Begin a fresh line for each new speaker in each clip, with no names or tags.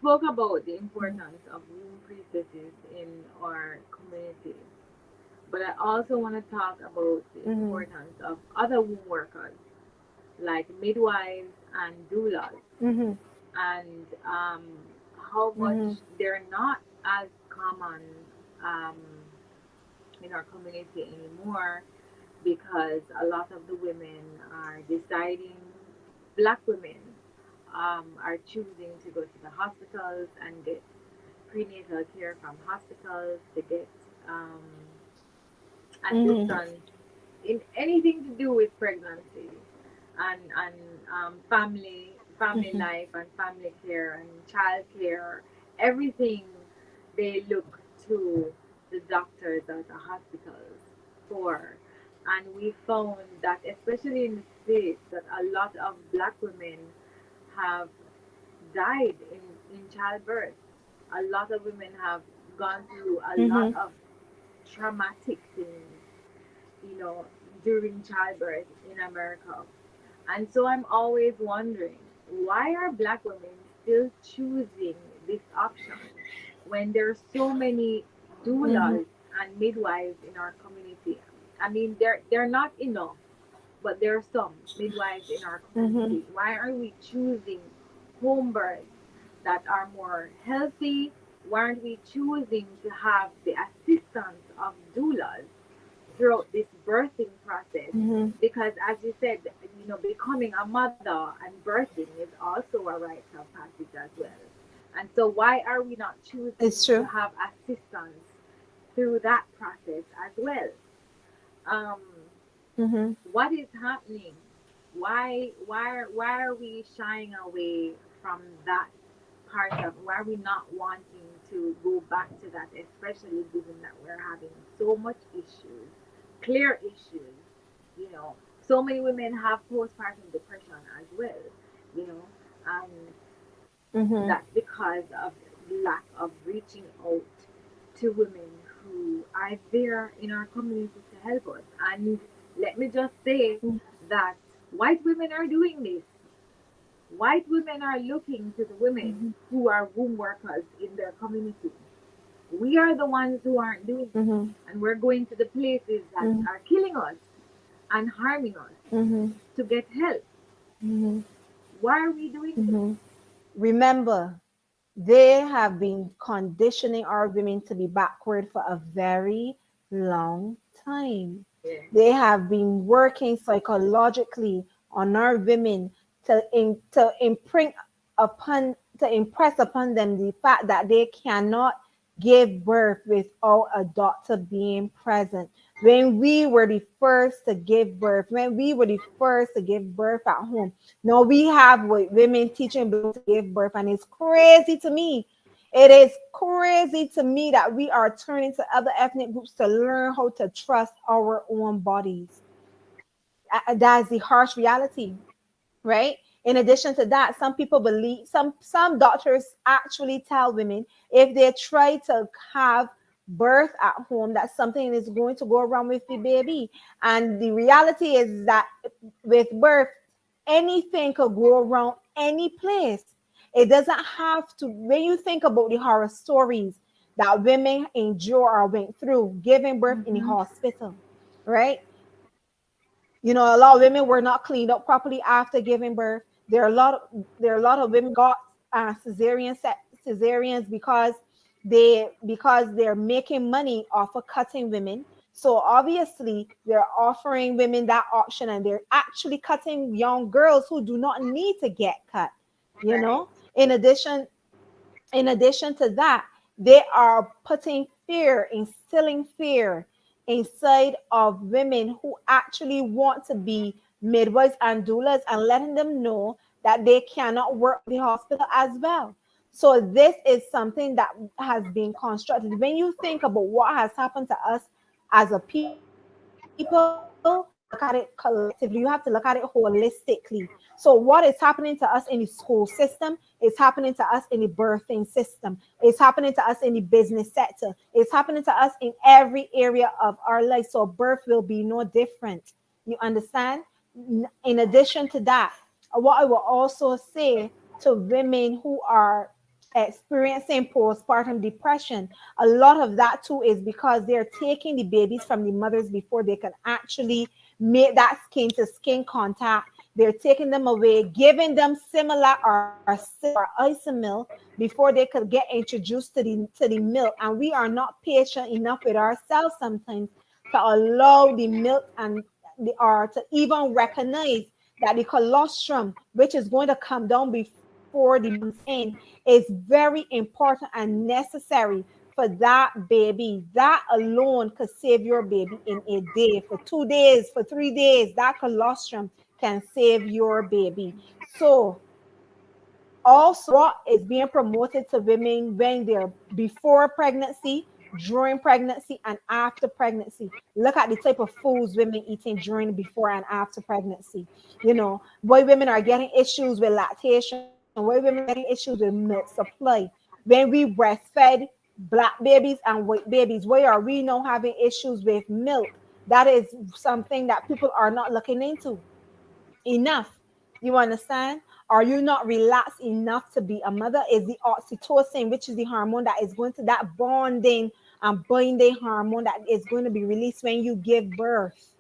spoke about the importance of womb priestesses in our community, but I also want to talk about the
Mm-hmm.
importance of other womb workers like midwives and doulas,
Mm-hmm.
and how much
Mm-hmm.
they're not as common um, in our community anymore because a lot of the women are deciding, black women are choosing to go to the hospitals and get prenatal care from hospitals to get um,
Mm-hmm.
assistance in anything to do with pregnancy and family
Mm-hmm.
life and family care and child care, everything they look to the doctors at the hospitals for. And we found that especially in the States that a lot of black women have died in childbirth. A lot of women have gone through a lot
Mm-hmm.
of traumatic things, you know, during childbirth in America. And so I'm always wondering, why are black women still choosing this option when there's so many
Mm-hmm.
doulas and midwives in our community? I mean, they're not enough, but there are some midwives in our
Mm-hmm.
community. Why are we choosing home births that are more healthy? Why aren't we choosing to have the assistance of doulas throughout this birthing process?
Mm-hmm.
Because as you said, you know, becoming a mother and birthing is also a rite of passage as well. And so why are we not choosing
It's
to
true.
have assistance through that process as well? Um,
Mm-hmm.
what is happening? Why are we shying away from that part of, why are we not wanting to go back to that, especially given that we're having so much issues, clear issues, you know, so many women have postpartum depression as well, you know, and
Mm-hmm.
that's because of lack of reaching out to women who are there in our community to help us. And let me just say that white women are doing this. White women are looking to the women
Mm-hmm.
who are womb workers in their community. We are the ones who aren't doing it.
Mm-hmm.
And we're going to the places that are killing us and harming us
Mm-hmm.
to get help.
Mm-hmm.
Why are we doing this?
Mm-hmm. Remember, they have been conditioning our women to be backward for a very long time.
Yeah.
They have been working psychologically on our women to imprint to impress upon them the fact that they cannot give birth without a doctor being present. When we were the first to give birth, when we were the first to give birth at home, now we have women teaching people to give birth, and it's crazy to me. It is crazy to me that we are turning to other ethnic groups to learn how to trust our own bodies. That's the harsh reality, right? In addition to that, some people believe, some doctors actually tell women if they try to have birth at home that something is going to go wrong with the baby. And the reality is that with birth, anything could go wrong any place. It doesn't have to. When you think about the horror stories that women endure or went through giving birth in the
Mm-hmm.
hospital, right? You know, a lot of women were not cleaned up properly after giving birth. There are a lot of women got cesareans because they're making money off of cutting women. So obviously they're offering women that option, and they're actually cutting young girls who do not need to get cut. You
Right.
know, in addition in addition to that, they are putting fear, instilling fear inside of women who actually want to be midwives and doulas, and letting them know that they cannot work in the hospital as well. So this is something that has been constructed. When you think about what has happened to us as a people, you have to look at it collectively. You have to look at it holistically. So what is happening to us in the school system is happening to us in the birthing system. It's happening to us in the business sector. It's happening to us in every area of our life. So birth will be no different. You understand? In addition to that, what I will also say to women who are experiencing postpartum depression. A lot of that too is because they're taking the babies from the mothers before they can actually make that skin to skin contact. They're taking them away, giving them similar or sip or isomil before they could get introduced to the milk. And we are not patient enough with ourselves sometimes to allow the milk and or to even recognize that the colostrum, which is going to come down before the month's end, is very important and necessary for that baby. That alone could save your baby in a day, for 2 days, for 3 days. That colostrum can save your baby. So also, what is being promoted to women when they're before pregnancy, during pregnancy, and after pregnancy. Look at the type of foods women eating during, before, and after pregnancy. Why women are getting issues with lactation, why women are getting issues with milk supply. When we breastfed black babies and white babies, why are we now having issues with milk? That is something that people are not looking into enough. You understand? Are you not relaxed enough to be a mother? Is the oxytocin, which is the hormone that is going to that bonding and binding hormone that is going to be released when you give birth?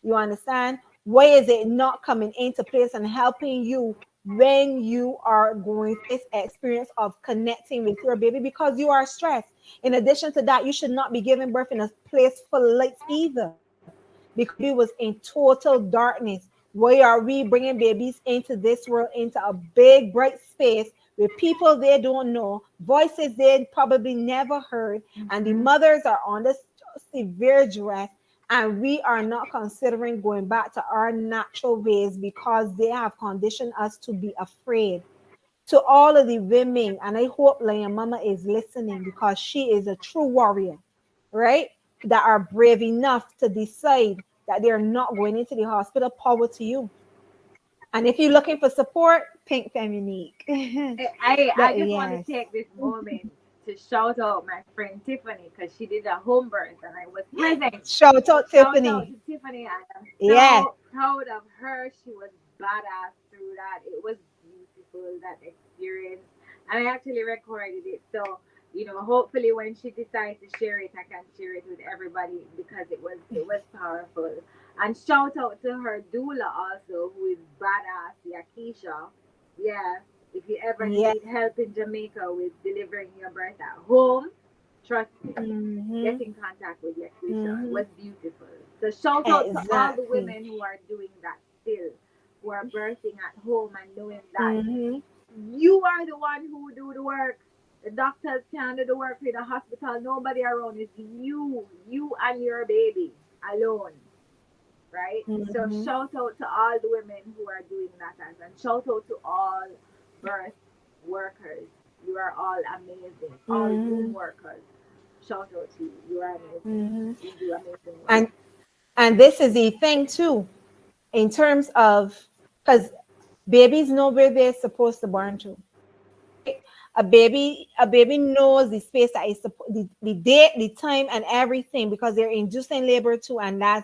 You understand? Why is it not coming into place and helping you when you are going through this experience of connecting with your baby? Because you are stressed. In addition to that, you should not be giving birth in a place full of lights either, because the baby was in total darkness. Why are we bringing babies into this world, into a big bright space with people they don't know, voices they probably never heard, and the
Mm-hmm.
mothers are under severe duress, and we are not considering going back to our natural ways because they have conditioned us to be afraid. To all of the women, and I hope Lion Mama is listening because she is a true warrior, right? That are brave enough to decide that they're not going into the hospital. Power to you. And if you're looking for support, Pink Feminique.
I
That,
just want to
yes.
take this moment to shout out my friend Tiffany because she did a home birth and I was present.
Shout
So
out
shout out to
Tiffany.
Tiffany. I am
Yes.
so proud of her. She was badass through that. It was beautiful, that experience. And I actually recorded it. So, hopefully when she decides to share it, I can share it with everybody because it was powerful. And shout out to her doula also, who is badass, Yakisha. Yeah, if you ever
Yes.
need help in Jamaica with delivering your birth at home, trust me,
Mm-hmm.
get in contact with Yakisha. It
Mm-hmm.
was beautiful. So shout out to all the
Exactly.
women who are doing that still, who are birthing at home and knowing that
Mm-hmm.
you are the one who do the work. The doctors can't do the work for the hospital. Nobody around. It's you and your baby alone, right? So
Mm-hmm.
shout out to all the women who are doing that, and shout out to all birth workers. You are all amazing. All
Mm-hmm.
womb workers. Shout out to you. You are amazing.
Mm-hmm.
You do amazing work.
And this is the thing too, in terms of, because babies know where they're supposed to born to, right? A baby knows the space that is the date, the time, and everything, because they're inducing labor too, and that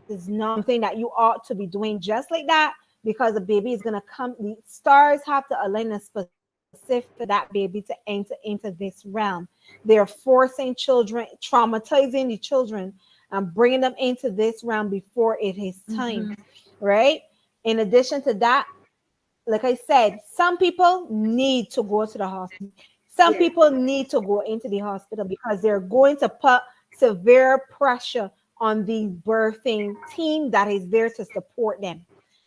is not something that you ought to be doing just like that, because the baby is gonna come. The stars have to align a specific for that baby to enter into this realm. They're forcing children, traumatizing the children, and bringing them into this realm before it is time,
Mm-hmm.
right? In addition to that, like I said, some people need to go to the hospital. Some
Yes.
people need to go into the hospital because they're going to put severe pressure on the birthing team that is there to support them.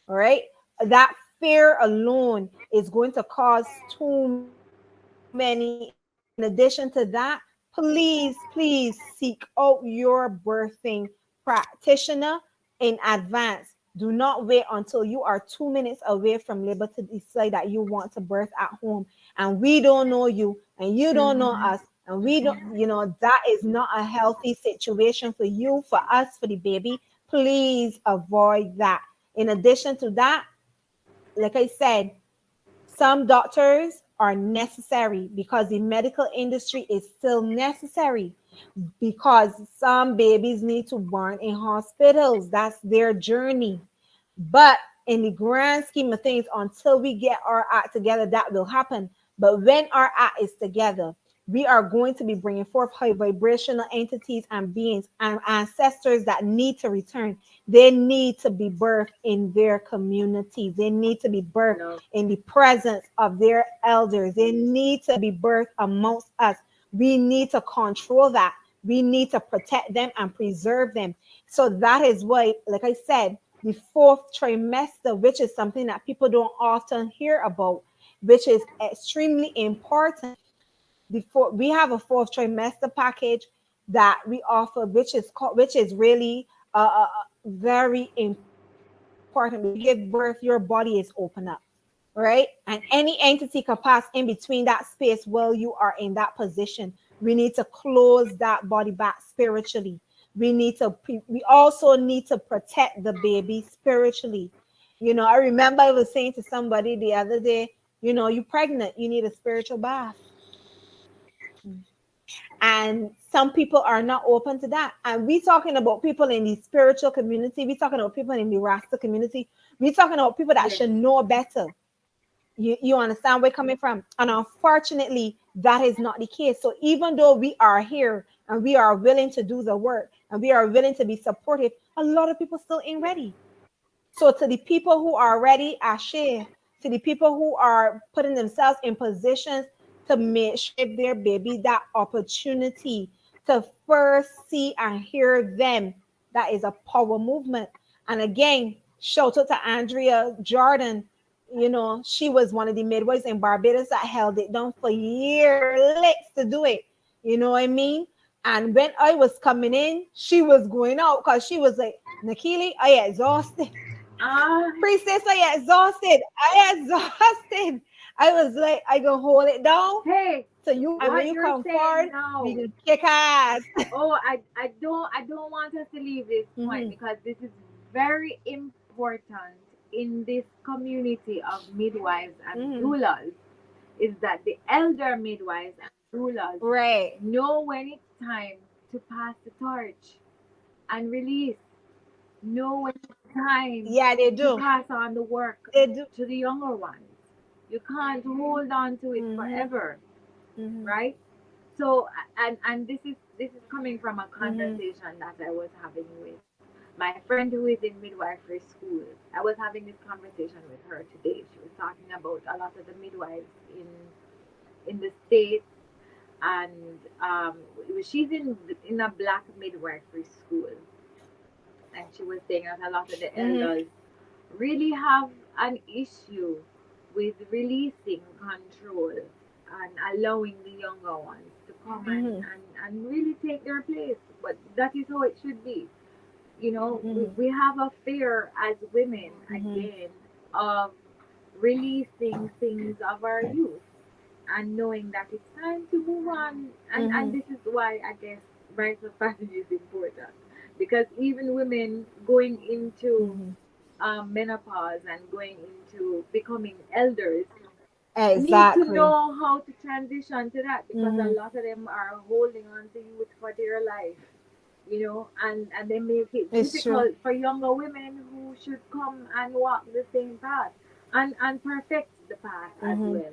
All right. That fear alone is going to cause too many issues. In addition to that, please seek out your birthing practitioner in advance. Do not wait until you are 2 minutes away from labor to decide that you want to birth at home. And we don't know you, and you don't know
Mm-hmm.
us, and we don't, that is not a healthy situation for you, for us, for the baby. Please avoid that. In addition to that, like I said, some doctors are necessary because the medical industry is still necessary, because some babies need to born in hospitals. That's their journey. But in the grand scheme of things, until we get our act together, that will happen. But when our act is together, we are going to be bringing forth high vibrational entities and beings and ancestors that need to return. They need to be birthed in their communities. They need to be birthed
Love.
in the presence of their elders. They need to be birthed amongst us. We need to control that. We need to protect them and preserve them. So that is why, like I said, the fourth trimester, which is something that people don't often hear about, which is extremely important. Before we have a fourth trimester package that we offer, which is called, which is really very important. When you give birth, your body is open up, right? And any entity can pass in between that space while you are in that position. We need to close that body back spiritually. We also need to protect the baby spiritually. I remember I was saying to somebody the other day, you pregnant, you need a spiritual bath. And some people are not open to that. And we talking about people in the spiritual community. We talking about people in the Rasta community. We talking about people that
Yes.
should know better. You understand where we're coming from? And unfortunately, that is not the case. So even though we are here and we are willing to do the work and we are willing to be supportive, a lot of people still ain't
Yes.
ready. So to the people who are ready, Ashe, to the people who are putting themselves in positions to make sure give their baby that opportunity to first see and hear them, that is a power movement. And again, shout out to Andrea Jordan. She was one of the midwives in Barbados that held it down for years to do it. You know what I mean? And when I was coming in, she was going out because she was like, Nikili, I exhausted.
Ah,
Priestess, I exhausted. I exhausted. I was like, I gonna hold it down.
hey,
So you, and when
what
you
you're
come
saying
forward, we
now.
gonna kick ass.
Oh, I don't want us to leave this point
Mm-hmm.
because this is very important in this community of midwives and
Mm-hmm.
doulas. Is that the elder midwives and doulas
Right.
know when it's time to pass the torch and release, know when it's time
Yeah, they
to
do.
pass on the work
They do.
to the younger ones. You can't hold on to it
Mm-hmm.
forever,
Mm-hmm.
right? So, and this is coming from a
Mm-hmm.
conversation that I was having with my friend who is in midwifery school. I was having this conversation with her today. She was talking about a lot of the midwives in the states, and she's in a black midwifery school, and she was saying that a lot of the
Mm-hmm.
elders really have an issue with releasing control and allowing the younger ones to come
Mm-hmm.
and really take their place. But that is how it should be.
Mm-hmm.
We have a fear as women,
Mm-hmm.
again, of releasing things of our youth and knowing that it's time to move on. And
Mm-hmm.
this is why I guess rites of passage is important, because even women going into
Mm-hmm.
menopause and going into becoming elders need to
Exactly.
know how to transition to that, because a
Mm-hmm.
lot of them are holding on to youth for their life, and they make it
It's true.
difficult for younger women who should come and walk the same path and perfect the path as
Mm-hmm.
well.